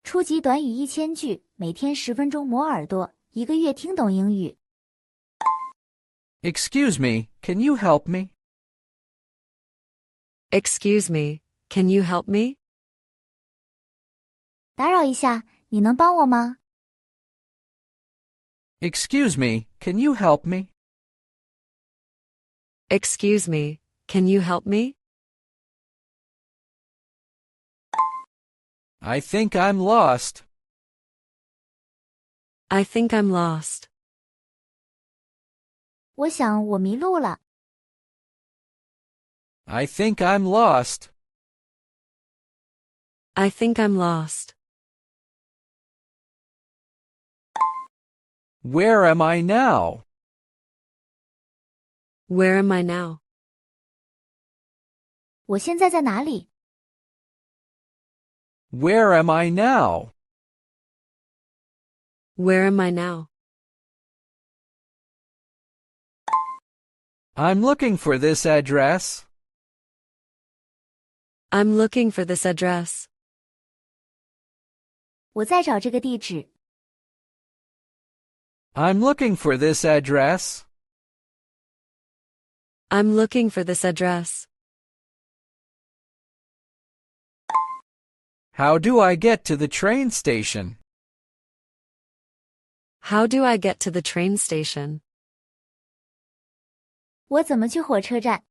初级短语1000句，每天10分钟磨耳朵，一个月听懂英语。Excuse me, can you help me? Excuse me, can you help me? 打扰一下，你能帮我吗？ Excuse me, can you help me? Excuse me, can you help me? I think I'm lost. I think I'm lost. 我想我迷路了。I think I'm lost. I think I'm lost. Where am I now? Where am I now? 我现在在哪里？ Where am I now? Where am I now? I'm looking for this address. I'm looking for this address. 我在找这个地址。I'm looking for this address. I'm looking for this address. How do I get to the train station? How do I get to the train station? 我怎么去火车站？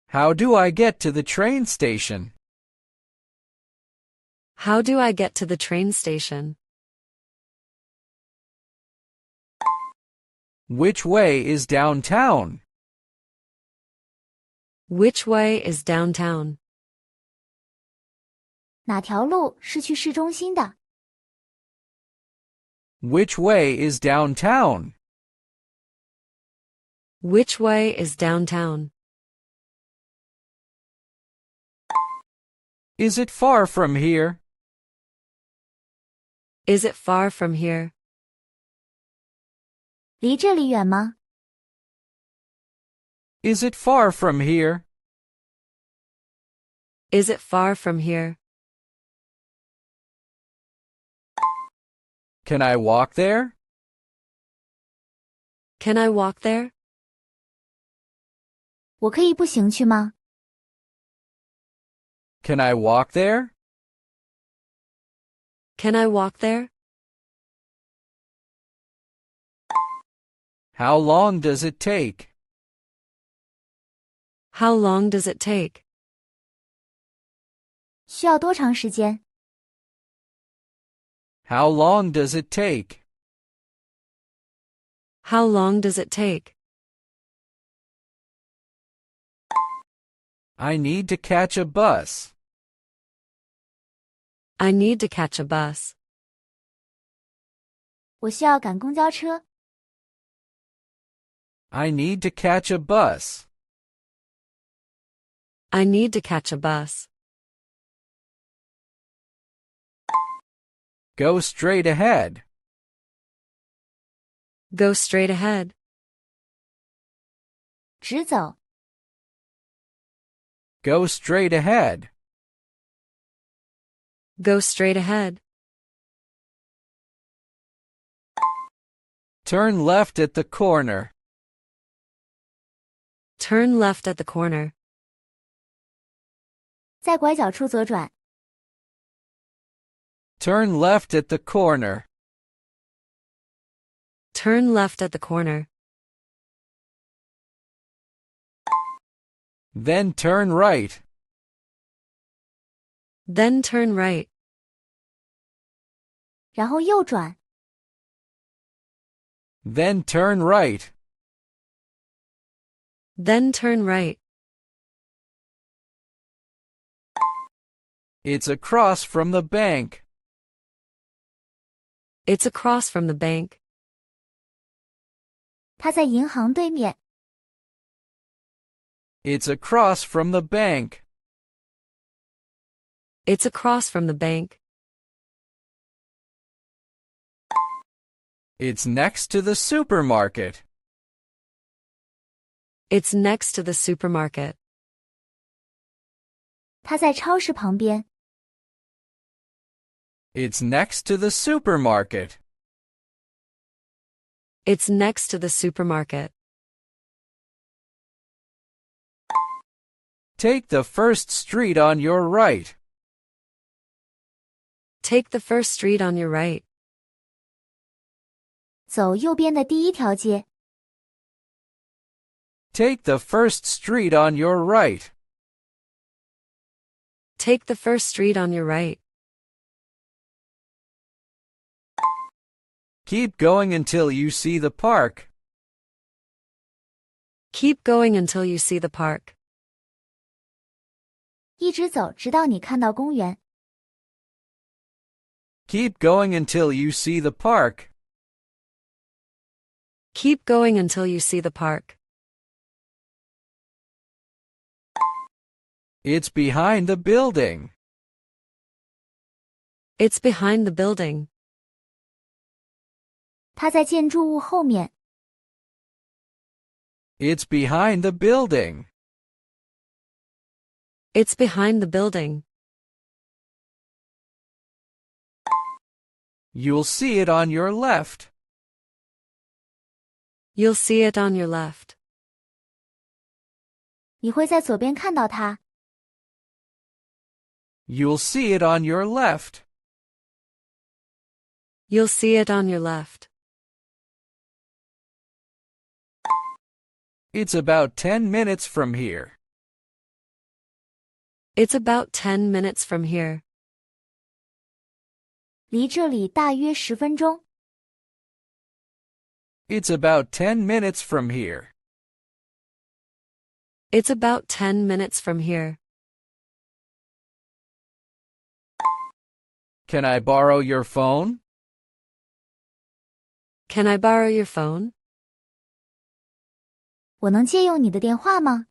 How do I get to the train station? How do I get to the train station? Which way is downtown? Which way is downtown? 哪条路是去市中心的？ Which way is downtown? Which way is downtown? Is it far from here? Is it far from here? 离这里远吗？ Is it far from here? Is it far from here? Can I walk there? Can I walk there? 我可以步行去吗？ Can I walk there? Can I walk there? How long does it take? How long does it take? 需要多长时间？ How long does it take? How long does it take? I need to catch a bus. I need to catch a bus. 我需要赶公交车。 I need to catch a bus. I need to catch a bus. Go straight ahead. Go straight ahead. 直走。 Go straight ahead. Go straight ahead. Turn left at the corner. Turn left at the corner. 在拐角处左转。 Turn left at the corner. Turn left at the corner. Then turn right. Then turn right. 然后右转。 Then turn right. Then turn right. It's across from the bank. It's across from the bank. 他在银行对面。 It's across from the bank. It's across from the bank. It's next to the supermarket. It's next to the supermarket. 他在超市旁边。It's next to the supermarket. It's next to the supermarket. Take the first street on your right. Take the first street on your right. 走右边的第一条街。Take the first street on your right. Take the first street on your right. Keep going until you see the park. Keep going until you see the park. 一直走，直到你看到公园。Keep going until you see the park. Keep going until you see the park. It's behind the building. It's behind the building. 它在建筑物后面。It's behind the building. It's behind the building. You'll see it on your left. You'll see it on your left. 你会在左边看到它。You'll see it on your left. You'll see it on your left. It's about 10 minutes from here. It's about 10 minutes from here. 离这里大约10分钟。It's about 10 minutes from here. It's about 10 minutes from here. Can I borrow your phone? Can I borrow your phone? 我能借用你的电话吗？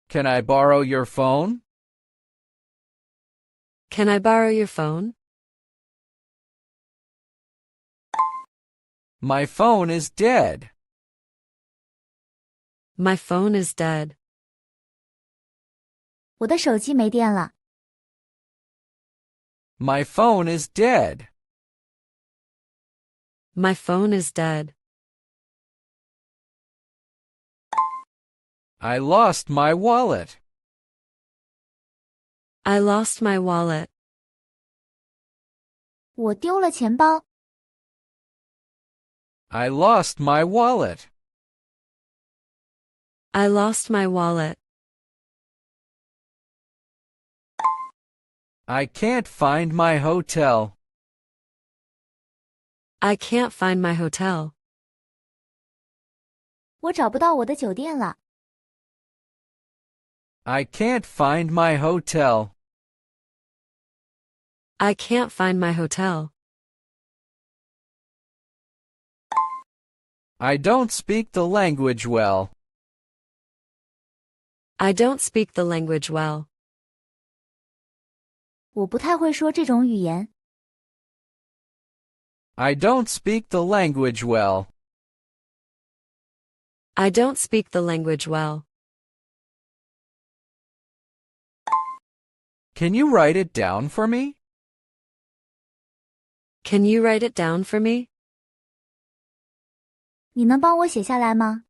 Can I borrow your phone? Can I borrow your phone? My phone is dead. My phone is dead. 我的手机没电了。My phone is dead. My phone is dead. I lost my wallet. I lost my wallet. 我丢了钱包。I lost my wallet. I lost my wallet. I can't find my hotel. I can't find my hotel. 我找不到我的酒店了。I can't find my hotel. I can't find my hotel. I don't speak the language well. I don't speak the language well. 我不太会说这种语言。I don't speak the language well. I don't speak the language well. Can you write it down for me? Can you write it down for me? 你能帮我写下来吗？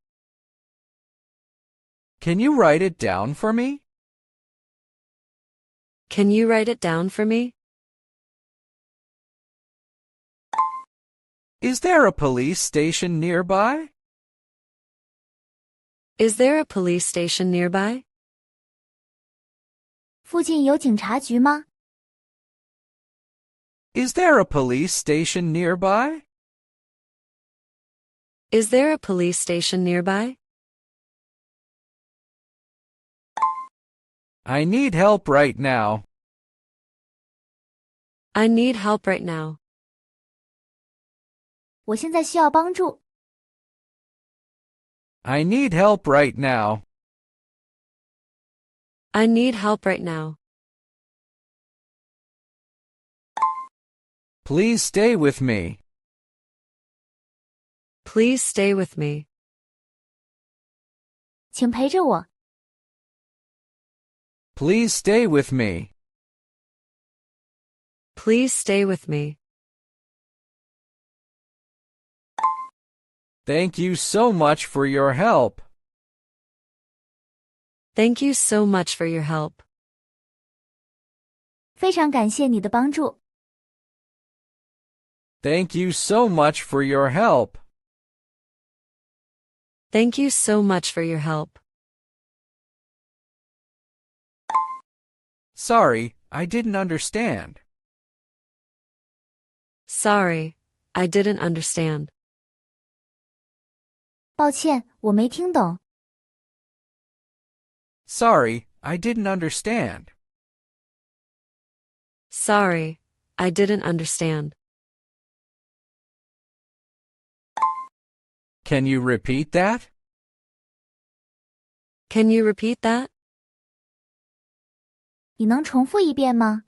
Can you write it down for me? Can you write it down for me? Is there a police station nearby? Is there a police station nearby? 附近有警察局吗？ Is there a police station nearby? Is there a police station nearby? I need help right now. I need help right now. 我现在需要帮助。 I need help right now. I need help right now. Please stay with me. Please stay with me. 请陪着我。 Please stay with me. Please stay with me. Thank you so much for your help. Thank you so much for your help. 非常感谢你的帮助。Thank you so much for your help. Thank you so much for your help. Sorry, I didn't understand. Sorry, I didn't understand. 抱歉，我没听懂。Sorry, I didn't understand. Sorry, I didn't understand. Can you repeat that? Can you repeat that? 你能重复一遍吗？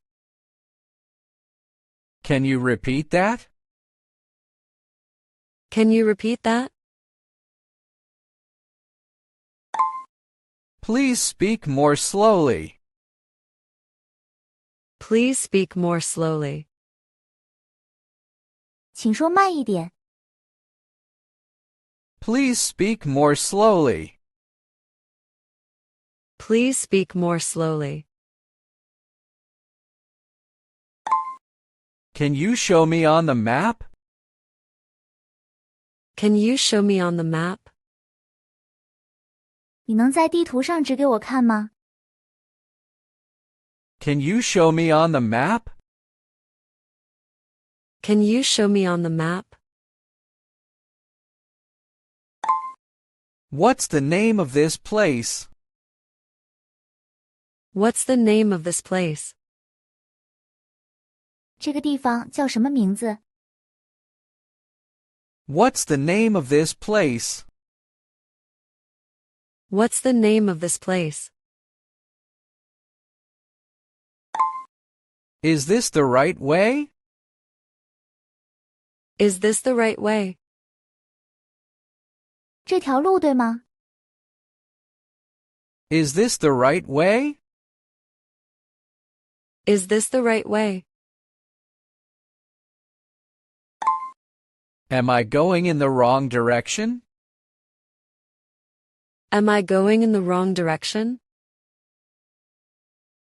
Can you repeat that? Can you repeat that? Please speak more slowly. Please speak more slowly. 请说慢一点。Please speak more slowly. Please speak more slowly. Can you show me on the map? Can you show me on the map? 你能在地图上指给我看吗？ Can you show me on the map? Can you show me on the map? What's the name of this place? What's the name of this place? 这个地方叫什么名字？ What's the name of this place? What's the name of this place? Is this the right way? Is this the right way? 这条路对吗？ Is this the right way? Is this the right way? Am I going in the wrong direction? Am I going in the wrong direction?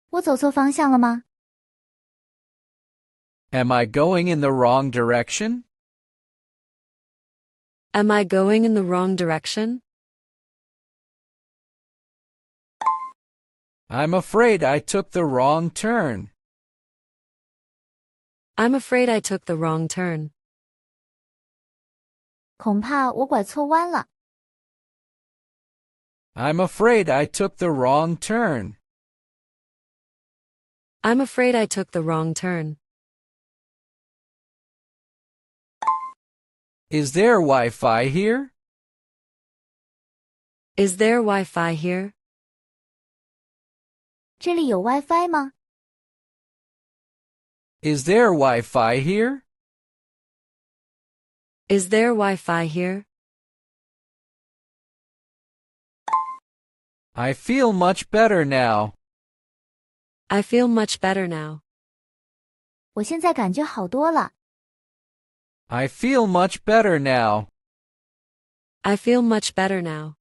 我走错方向了吗？ Am I going in the wrong direction? Am I going in the wrong direction? I'm afraid I took the wrong turn. I'm afraid I took the wrong turn. 恐怕我拐错弯了。 I'm afraid I took the wrong turn. I'm afraid I took the wrong turn. Is there Wi-Fi here? Is there Wi-Fi here? 这里有 WiFi 吗？ Is there Wi-Fi here? Is there Wi-Fi here? I feel much better now. I feel much better now. 我现在感觉好多了。 I feel much better now. I feel much better now.